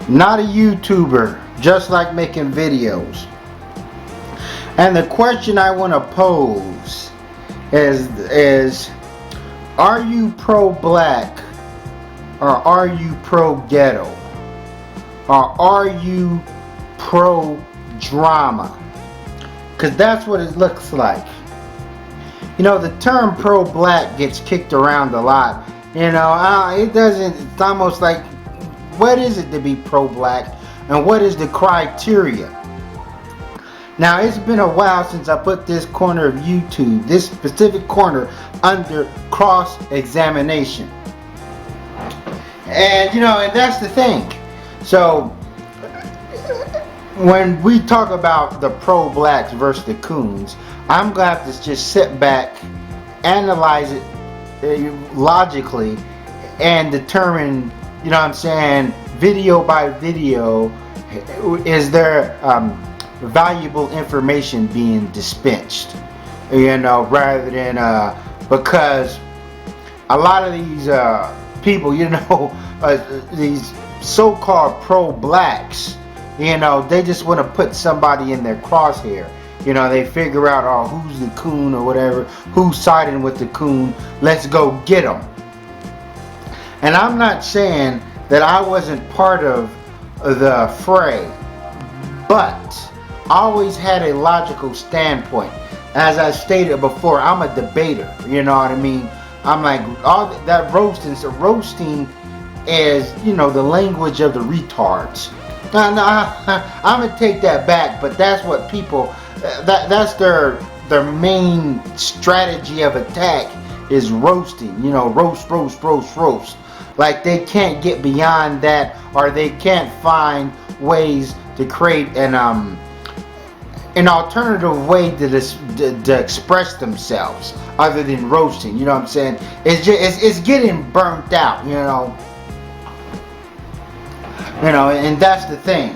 not a YouTuber, just like making videos. And the question I want to pose is are you pro-black or are you pro-ghetto? Or are you pro-drama? Because that's what it looks like. You know, the term pro-black gets kicked around a lot. You know, it doesn't, it's almost like, what is it to be pro-black? And what is the criteria? Now, it's been a while since I put this corner of YouTube, this specific corner, under cross-examination. And, you know, and that's the thing. So, when we talk about the pro-blacks versus the coons, I'm going to have to just sit back, analyze it logically, and determine, you know what I'm saying, video by video, is there valuable information being dispensed, you know, rather than because a lot of these people, you know, these so-called pro-blacks, you know, they just want to put somebody in their crosshair. You know, they figure out, oh, who's the coon or whatever, who's siding with the coon, let's go get them. And I'm not saying that I wasn't part of the fray, but I always had a logical standpoint. As I stated before, I'm a debater, you know what I mean? I'm like, all that roasting, so roasting is, you know, the language of the retards. Now, I'm gonna take that back, but that's what people, that's their main strategy of attack, is roasting. You know, roast. Like they can't get beyond that, or they can't find ways to create an alternative way to express themselves other than roasting. You know what I'm saying? It's getting burnt out. You know, and that's the thing.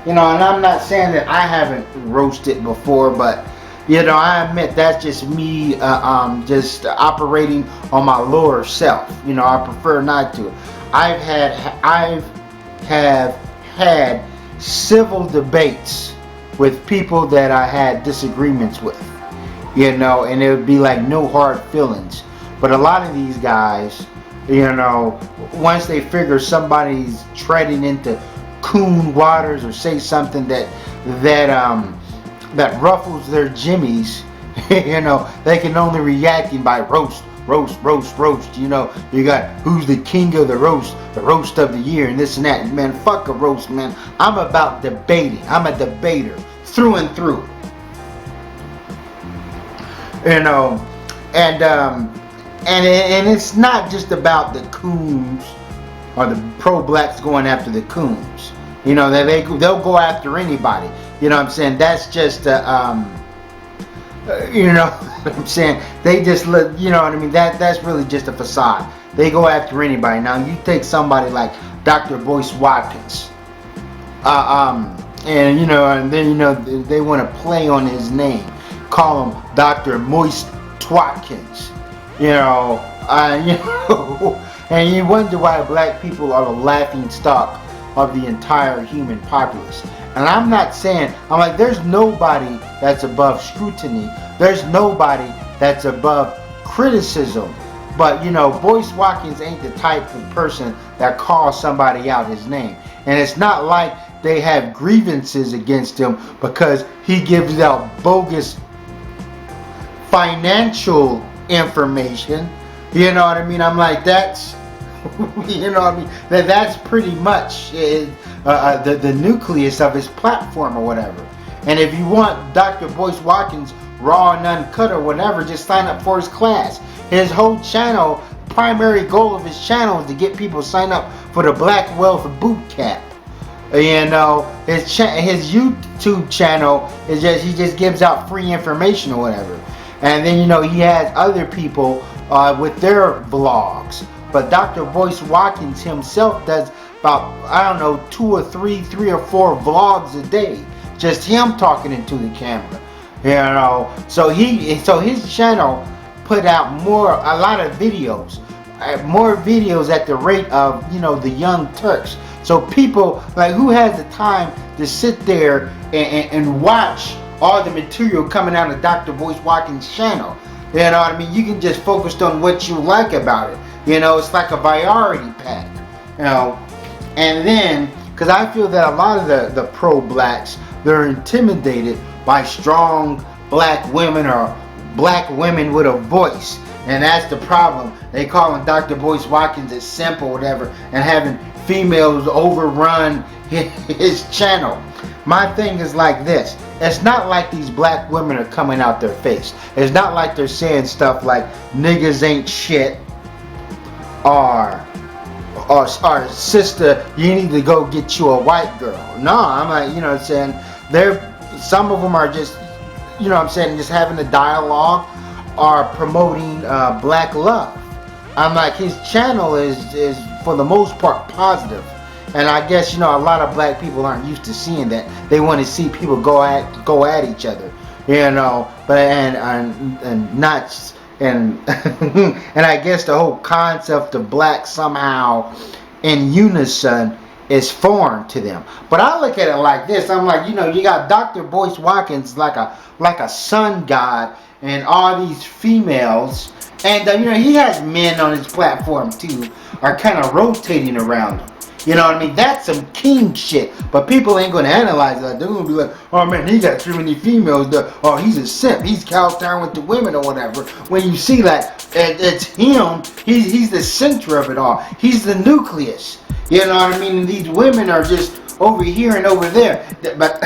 You know, and I'm not saying that I haven't roasted before, but you know, I admit that's just me just operating on my lower self. You know, I prefer not to. I have had civil debates with people that I had disagreements with. You know, and it would be like no hard feelings. But a lot of these guys, you know, once they figure somebody's treading into coon waters or say something that ruffles their jimmies, you know, they can only react by roast. You know, you got who's the king of the roast of the year, and this and that. Man, fuck a roast, man. I'm about debating. I'm a debater through and through. You know, and it's not just about the coons or the pro-blacks going after the coons. You know, they'll go after anybody. You know what I'm saying? That's just you know what I'm saying? They just look, you know what I mean? That's really just a facade. They go after anybody. Now you take somebody like Dr. Boyce Watkins, and you know, and then you know they want to play on his name, call him Dr. Moist Watkins. You know, and you wonder why black people are the laughing stock of the entire human populace. And I'm not saying, I'm like, there's nobody that's above scrutiny. There's nobody that's above criticism. But, you know, Boyce Watkins ain't the type of person that calls somebody out his name. And it's not like they have grievances against him because he gives out bogus financial information. You know what I mean? I'm like, that's, you know what I mean? That's pretty much the nucleus of his platform or whatever. And if you want Dr. Boyce Watkins raw and uncut or whatever, just sign up for his class. His whole channel, primary goal of his channel is to get people to sign up for the Black Wealth Boot Camp. You know, his YouTube channel is he just gives out free information or whatever. And then, you know, he has other people with their vlogs. But Dr. Boyce Watkins himself does about, I don't know, three or four vlogs a day. Just him talking into the camera. You know, so his channel put out a lot of videos, more videos at the rate of, you know, the Young Turks. So people, like, who has the time to sit there and watch all the material coming out of Dr. Boyce Watkins' channel? You know what I mean? You can just focus on what you like about it. You know, it's like a priority pack. You know, and then, because I feel that a lot of the pro-blacks, they're intimidated by strong black women or black women with a voice. And that's the problem. They calling Dr. Boyce Watkins a simp or whatever, and having females overrun his channel. My thing is like this. It's not like these black women are coming out their face. It's not like they're saying stuff like niggas ain't shit, or sister, you need to go get you a white girl. No, I'm like, you know what I'm saying, some of them are just, you know what I'm saying, just having a dialogue or promoting black love. I'm like, his channel is for the most part positive. And I guess, you know, a lot of black people aren't used to seeing that. They want to see people go at each other, you know. But and not and and I guess the whole concept of black somehow in unison is foreign to them. But I look at it like this. I'm like, you know, you got Dr. Boyce Watkins like a sun god, and all these females, and you know, he has men on his platform too, are kind of rotating around him. You know what I mean? That's some king shit. But people ain't gonna analyze that. They're gonna be like, oh man, he got too many females. Oh, he's a simp. He's cowtown with the women or whatever. When you see that, it's him. He's the center of it all. He's the nucleus. You know what I mean? And these women are just over here and over there. But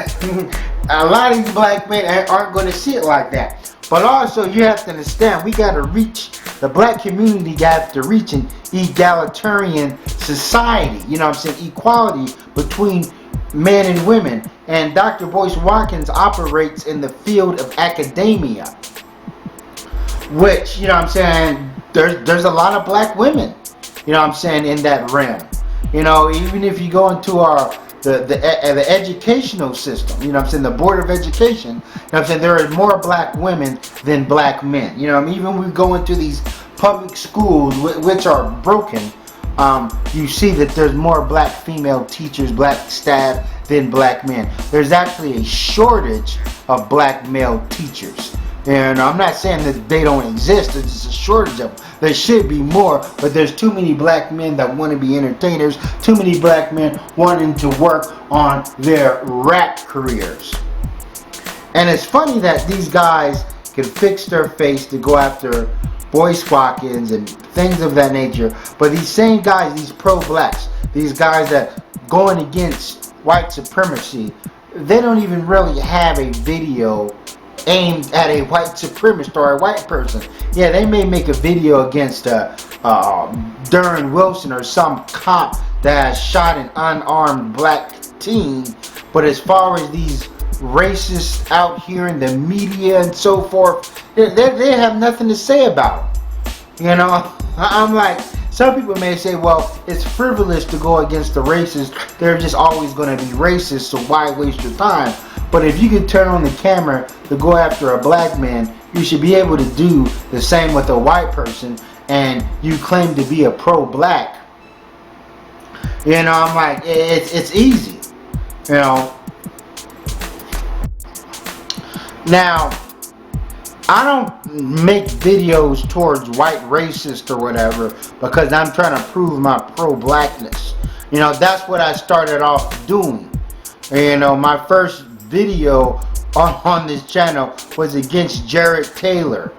a lot of these black men aren't gonna see it like that. But also, you have to understand, we got to reach, the black community got to reach an egalitarian society. You know what I'm saying? Equality between men and women. And Dr. Boyce Watkins operates in the field of academia, which, you know what I'm saying, there's a lot of black women, you know what I'm saying, in that realm. You know, even if you go into the educational system, you know what I'm saying, the Board of Education, you know what I'm saying, there are more black women than black men. You know what I mean? Even when we go into these public schools, which are broken, you see that there's more black female teachers, black staff than black men. There's actually a shortage of black male teachers. And I'm not saying that they don't exist, it's just a shortage of them. There should be more, but there's too many black men that want to be entertainers, too many black men wanting to work on their rap careers. And it's funny that these guys can fix their face to go after Boyce Watkins and things of that nature, but these same guys, these pro-blacks, these guys that going against white supremacy, they don't even really have a video aimed at a white supremacist or a white person. Yeah, they may make a video against Darren Wilson or some cop that has shot an unarmed black teen, but as far as these racists out here in the media and so forth, they have nothing to say about it. You know, I'm like, some people may say, well, it's frivolous to go against the racists. They're just always going to be racist, so why waste your time? But if you can turn on the camera to go after a black man, you should be able to do the same with a white person, and you claim to be a pro-black. You know, I'm like, it's easy. You know. Now, I don't make videos towards white racists or whatever because I'm trying to prove my pro-blackness. You know, that's what I started off doing. You know, my first video on this channel was against Jared Taylor,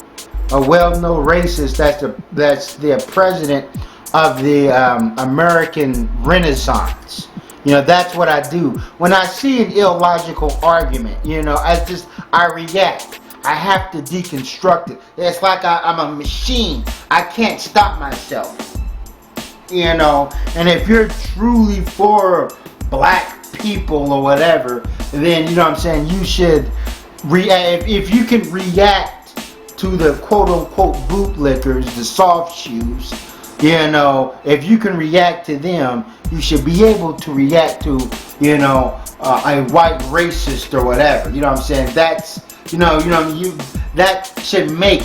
a well-known racist that's the president of the American Renaissance. You know, that's what I do. When I see an illogical argument, you know, I react. I have to deconstruct it. It's like I'm a machine. I can't stop myself. You know, and if you're truly for black people or whatever, then, you know what I'm saying, you should react. If you can react to the quote-unquote bootlickers, the soft shoes, you know, if you can react to them, you should be able to react to, you know, a white racist or whatever. You know what I'm saying? That's, that should make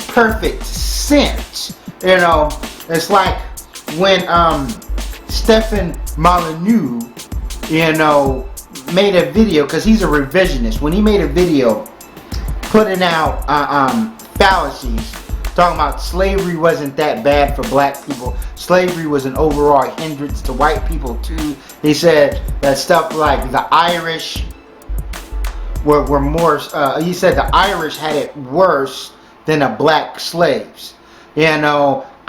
perfect sense. You know, it's like when Stephen Molyneux, made a video, because he's a revisionist. When he made a video putting out fallacies, talking about slavery wasn't that bad for black people. Slavery was an overall hindrance to white people too. He said that stuff like the Irish were more, he said the Irish had it worse than the black slaves.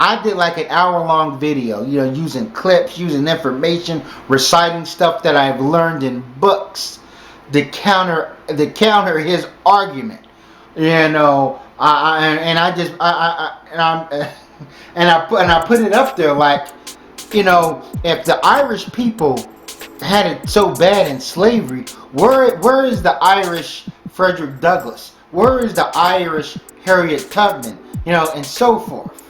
I did like an hour-long video, using clips, using information, reciting stuff that I've learned in books to counter his argument. I put it up there like, if the Irish people had it so bad in slavery, where is the Irish Frederick Douglass? Where is the Irish Harriet Tubman? And so forth.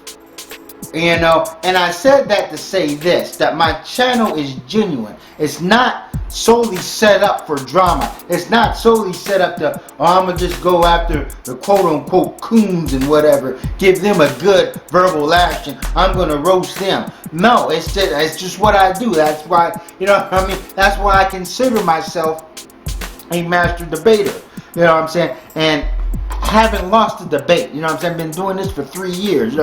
And I said that to say this, that my channel is genuine. It's not solely set up for drama. It's not solely set up to, I'm going to just go after the quote-unquote coons and whatever, give them a good verbal action. I'm going to roast them. No, it's just what I do. That's why, that's why I consider myself a master debater. And haven't lost the debate. I've been doing this for 3 years.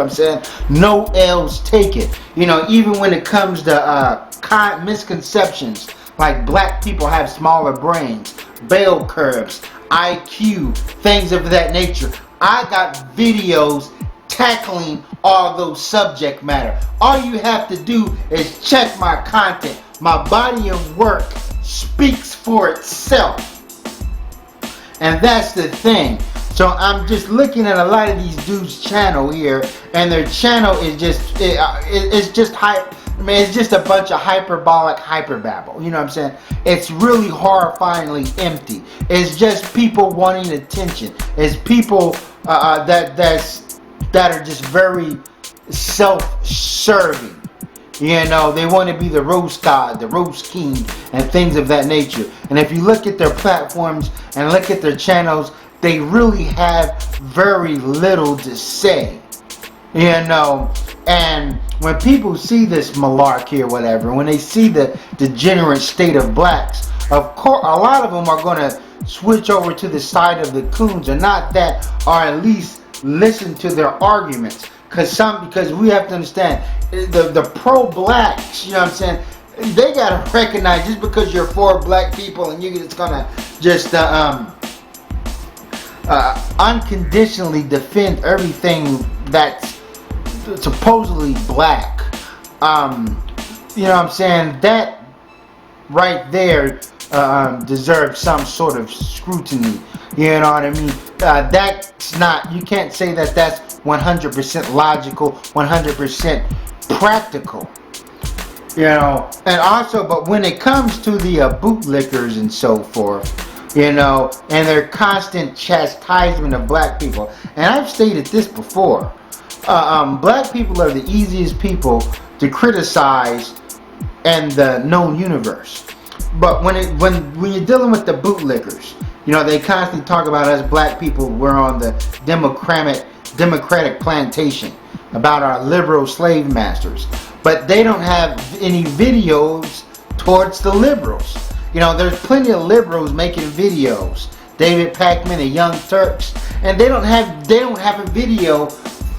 No L's taken. Even when it comes to misconceptions, like black people have smaller brains, bell curves, IQ, things of that nature. I got videos tackling all those subject matter. All you have to do is check my content. My body of work speaks for itself. And that's the thing. So I'm just looking at a lot of these dudes' channel here, and their channel is just it's just hype. It's just a bunch of hyperbolic hyperbabble. It's really horrifyingly empty. It's just people wanting attention. It's people that are just very self-serving. They want to be the roast god, the roast king, and things of that nature. And if you look at their platforms and look at their channels, they really have very little to say. And when people see this malarkey or whatever, when they see the degenerate state of blacks, of course, a lot of them are going to switch over to the side of the coons, or not that, or at least listen to their arguments. Because we have to understand, the pro-blacks, they got to recognize, just because you're for black people and you're just going to just unconditionally defend everything that's supposedly black, that right there deserves some sort of scrutiny. That's not, you can't say that that's 100% logical, 100% practical. And also, but when it comes to the bootlickers and so forth, and their constant chastisement of black people, and I've stated this before, black people are the easiest people to criticize in the known universe. But when you're dealing with the bootlickers, they constantly talk about us black people, we're on the democratic plantation, about our liberal slave masters. But they don't have any videos towards the liberals. There's plenty of liberals making videos. David Packman, the Young Turks, and they don't have a video,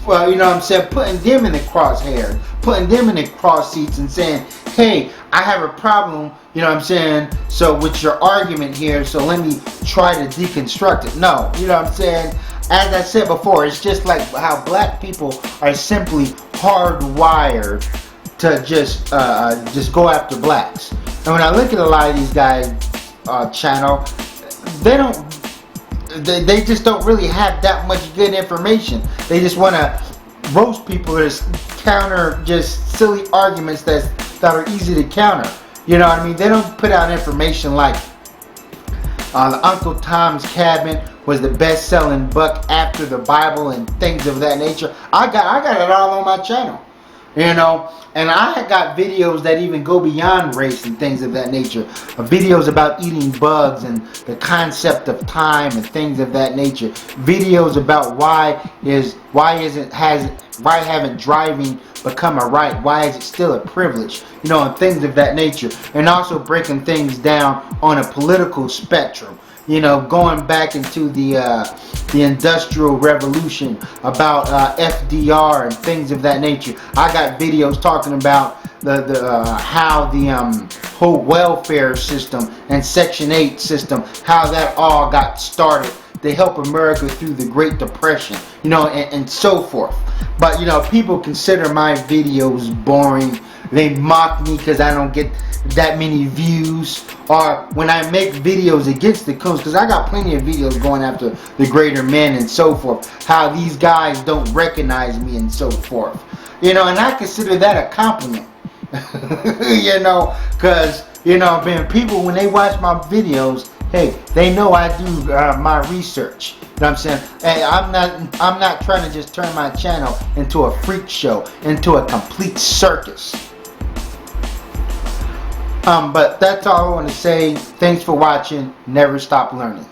putting them in the crosshair, putting them in the cross seats and saying, hey, I have a problem, so with your argument here, so let me try to deconstruct it. No, as I said before, it's just like how black people are simply hardwired to just go after blacks. And when I look at a lot of these guys' channel, they just don't really have that much good information. They just want to roast people, or counter just silly arguments that are easy to counter. They don't put out information like Uncle Tom's Cabin was the best-selling book after the Bible and things of that nature. I got it all on my channel. And I got videos that even go beyond race and things of that nature. Videos about eating bugs and the concept of time and things of that nature. Videos about why Why haven't driving become a right? Why is it still a privilege? You know, and things of that nature. And also breaking things down on a political spectrum. You know, going back into the Industrial Revolution, about FDR and things of that nature. I got videos talking about how the whole welfare system and Section 8 system, how that all got started to help America through the Great Depression, you know, and so forth. But, you know, people consider my videos boring. They mock me because I don't get that many views. Or when I make videos against the coons, because I got plenty of videos going after the greater men and so forth, how these guys don't recognize me and so forth. You know, and I consider that a compliment. You know, because, you know, man, people, when they watch my videos, hey, they know I do my research. You know what I'm saying? Hey, I'm not trying to just turn my channel into a freak show, into a complete circus. But that's all I want to say. Thanks for watching. Never stop learning.